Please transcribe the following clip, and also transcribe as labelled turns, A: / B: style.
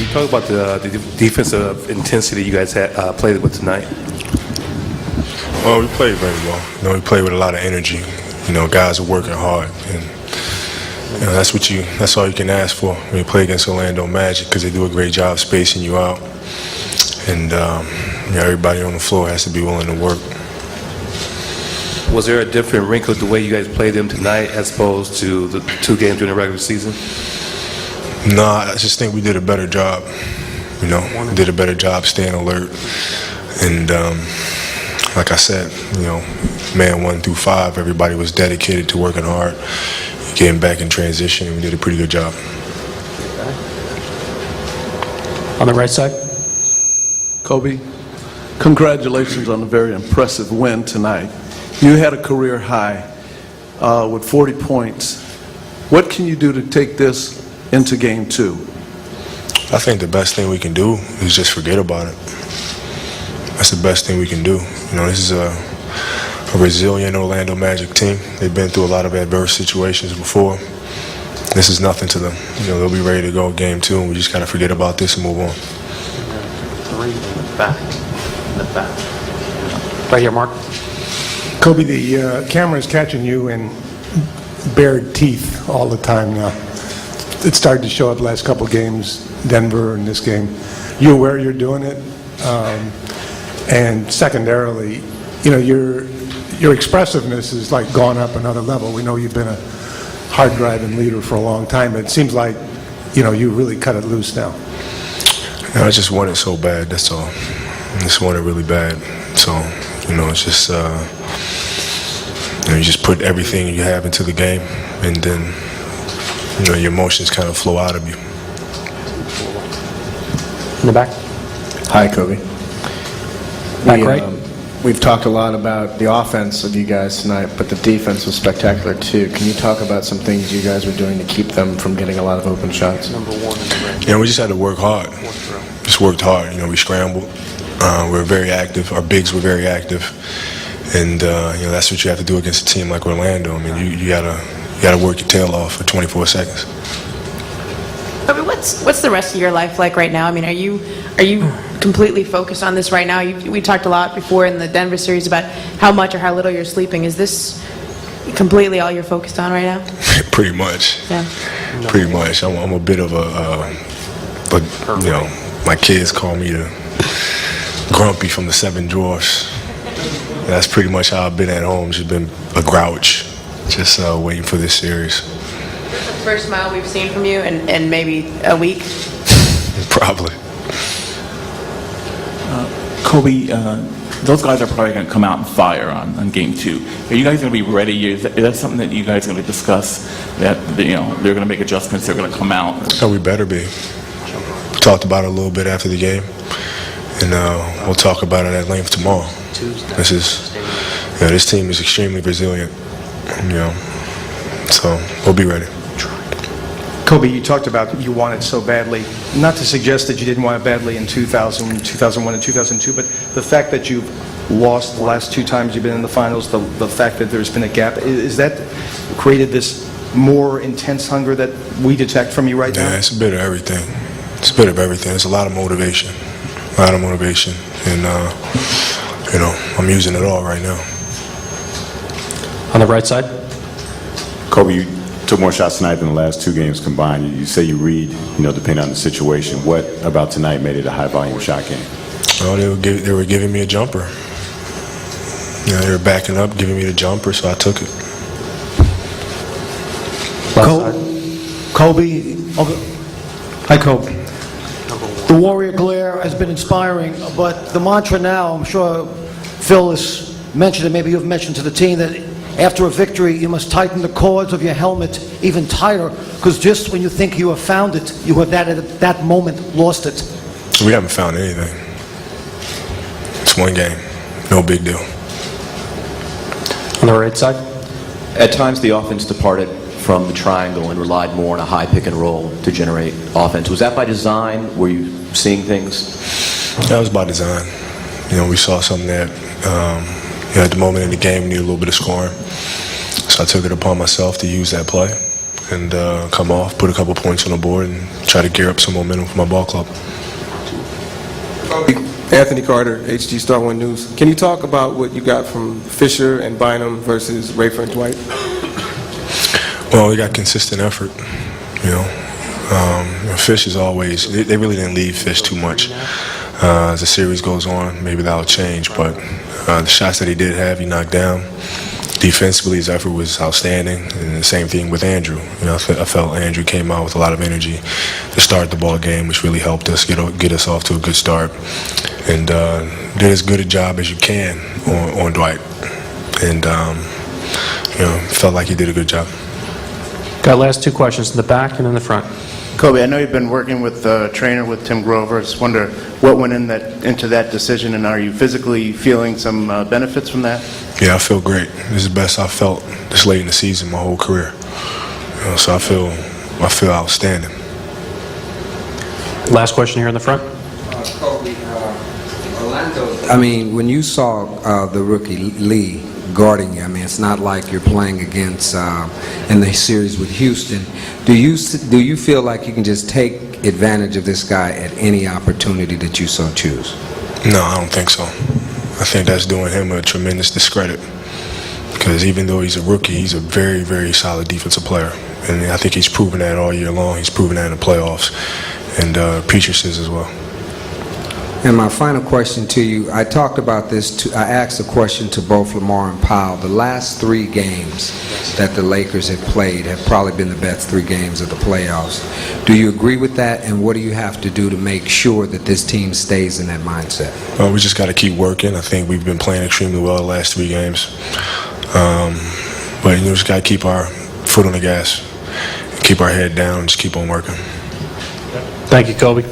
A: Can you talk about the defensive intensity you guys had played with tonight?
B: Well, we played very well. We played with a lot of energy. Guys are working hard, and that's all you can ask for when you play against Orlando Magic, because they do a great job spacing you out, and everybody on the floor has to be willing to work.
A: Was there a different wrinkle the way you guys played them tonight as opposed to the 2 games during the regular season?
B: No, I just think we did a better job. We did a better job staying alert, and like I said, man 1 through 5, everybody was dedicated to working hard, getting back in transition, and we did a pretty good job.
C: On the right side.
D: Kobe, congratulations on a very impressive win tonight. You had a career high with 40 points. What can you do to take this into Game 2?
B: I think the best thing we can do is just forget about it. That's the best thing we can do. This is a resilient Orlando Magic team. They've been through a lot of adverse situations before. This is nothing to them. They'll be ready to go Game 2, and we just got to forget about this and move on.
C: 3 in the back. In the back. Right here, Mark.
E: Kobe, the camera is catching you in bared teeth all the time now. It started to show up last couple games, Denver and this game. You aware you're doing it? And secondarily, your expressiveness is like gone up another level. We know you've been a hard driving leader for a long time, but it seems like, you really cut it loose now.
B: I just want it so bad, that's all. I just want it really bad. So, it's just, you just put everything you have into the game, and then, your emotions kind of flow out of you.
C: In the back.
F: Hi, Kobe.
C: Back right.
F: We've talked a lot about the offense of you guys tonight, but the defense was spectacular too. Can you talk about some things you guys were doing to keep them from getting a lot of open shots?
C: Number 1 in the red.
B: We just had to work hard. Just worked hard. We scrambled. We were very active. Our bigs were very active, and that's what you have to do against a team like Orlando. I mean, you gotta work your tail off for 24 seconds.
G: Kobe, what's the rest of your life like right now? I mean, are you completely focused on this right now? We talked a lot before in the Denver series about how much or how little you're sleeping. Is this completely all you're focused on right now?
B: Pretty much.
G: Yeah.
B: Pretty much. I'm a bit of my kids call me the grumpy from the 7 drawers. That's pretty much how I've been at home. Just been a grouch, just waiting for this series.
G: The first smile we've seen from you in maybe a week?
B: Probably.
H: Kobe, those guys are probably going to come out and fire on Game 2. Are you guys going to be ready? Is that something that you guys are going to discuss? That they're going to make adjustments. They're going to come out.
B: Oh, we better be. We talked about it a little bit after the game, and we'll talk about it at length tomorrow. This team is extremely resilient. So we'll be ready.
I: Kobe, you talked about you wanted so badly, not to suggest that you didn't want it badly in 2000, 2001, and 2002, but the fact that you've lost the last 2 times you've been in the finals, the fact that there's been a gap, is that created this more intense hunger that we detect from you right now?
B: Yeah, it's a bit of everything. It's a bit of everything. It's a lot of motivation. And, I'm using it all right now.
C: On the right side.
J: Kobe, you took more shots tonight than the last 2 games combined. You say you read, depending on the situation. What about tonight made it a high-volume shot game?
B: Well, they were giving me a jumper. They were backing up, giving me the jumper, so I took it.
K: Kobe. Hi, Kobe. The Warrior Glare has been inspiring, but the mantra now, I'm sure Phil has mentioned it, maybe you've mentioned to the team, that after a victory, you must tighten the cords of your helmet even tighter, because just when you think you have found it, you have at that moment lost it.
B: We haven't found anything. It's 1 game. No big deal.
C: On the right side.
L: At times, the offense departed from the triangle and relied more on a high pick and roll to generate offense. Was that by design? Were you seeing things?
B: That was by design. We saw something that, at the moment in the game, we needed a little bit of scoring. So I took it upon myself to use that play. and come off, put a couple points on the board, and try to gear up some momentum for my ball club.
M: Anthony Carter, HG Star One News. Can you talk about what you got from Fisher and Bynum versus Rayford and Dwight?
B: Well, we got consistent effort, you know. Fish is always, they really didn't leave Fish too much. As the series goes on, maybe that'll change, but the shots that he did have, he knocked down. Defensively, his effort was outstanding, and the same thing with Andrew. You know, I felt Andrew came out with a lot of energy to start the ball game, which really helped us get us off to a good start, and did as good a job as you can on Dwight, and you know, felt like he did a good job.
C: Got last two questions in the back and in the front.
N: Kobe, I know you've been working with the trainer, with Tim Grover. I just wonder what went into that decision, and are you physically feeling some benefits from that?
B: Yeah, I feel great. This is the best I've felt this late in the season, my whole career. You know, so I feel outstanding.
C: Last question here in the front.
O: Kobe, Orlando. I mean, when you saw the rookie Lee guarding you, I mean, it's not like you're playing against in the series with Houston. Do you feel like you can just take advantage of this guy at any opportunity that you so choose?
B: No, I don't think so. I think that's doing him a tremendous discredit, because even though he's a rookie, he's a very, very solid defensive player, and I think he's proven that all year long. He's proven that in the playoffs, and Peaches as well.
O: And my final question to you, I talked about this, I asked a question to both Lamar and Powell. The last 3 games that the Lakers have played have probably been the best 3 games of the playoffs. Do you agree with that, and what do you have to do to make sure that this team stays in that mindset?
B: Well, we just got to keep working. I think we've been playing extremely well the last 3 games. But you know, just got to keep our foot on the gas, keep our head down, and just keep on working.
C: Thank you, Kobe.